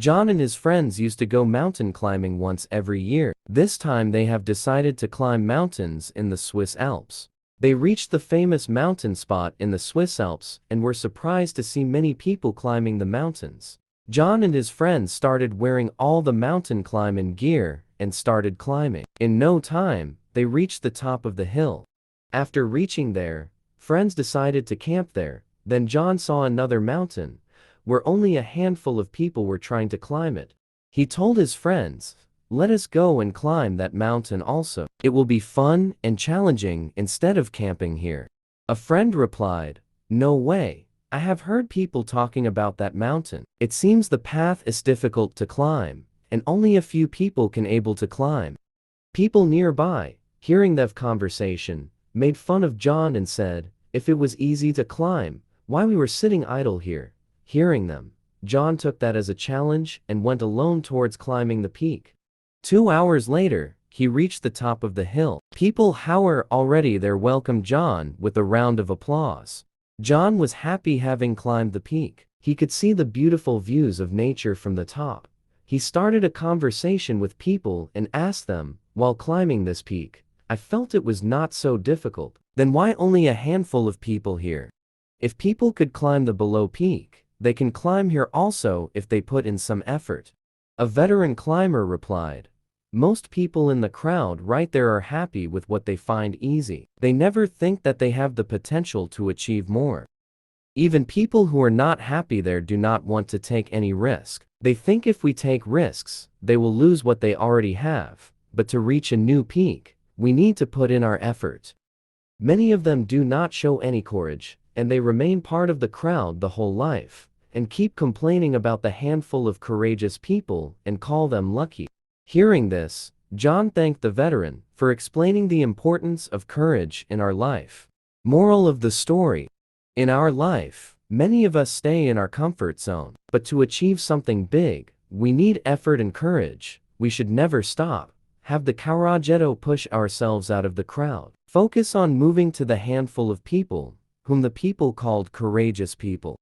John and his friends used to go mountain climbing once every year. This time they have decided to climb mountains in the Swiss Alps. They reached the famous mountain spot in the Swiss Alps and were surprised to see many people climbing the mountains. John and his friends started wearing all the mountain climbing gear and started climbing. In no time, they reached the top of the hill. After reaching there, friends decided to camp there. Then John saw another mountain, where only a handful of people were trying to climb it. He told his friends, "Let us go and climb that mountain also. It will be fun and challenging instead of camping here." A friend replied, "No way. I have heard people talking about that mountain. It seems the path is difficult to climb, and only a few people can able to climb." People nearby, hearing that conversation, made fun of John and said, "If it was easy to climb, why we were sitting idle here?" Hearing them, John took that as a challenge and went alone towards climbing the peak. 2 hours later, he reached the top of the hill. People who were already there welcomed John with a round of applause. John was happy having climbed the peak. He could see the beautiful views of nature from the top. He started a conversation with people and asked them, "While climbing this peak, I felt it was not so difficult. Then why only a handful of people here? If people could climb the below peak, they can climb here also if they put in some effort." A veteran climber replied, "Most people in the crowd right there are happy with what they find easy. They never think that they have the potential to achieve more. Even people who are not happy there do not want to take any risk. They think if we take risks, they will lose what they already have. But to reach a new peak, we need to put in our effort." Many of them do not show any courage, and they remain part of the crowd the whole life, and keep complaining about the handful of courageous people and call them lucky. Hearing this, John thanked the veteran for explaining the importance of courage in our life. Moral of the story: in our life, many of us stay in our comfort zone, but to achieve something big, we need effort and courage. We should never stop. Have the courage to push ourselves out of the crowd. Focus on moving to the handful of people, whom the people called courageous people.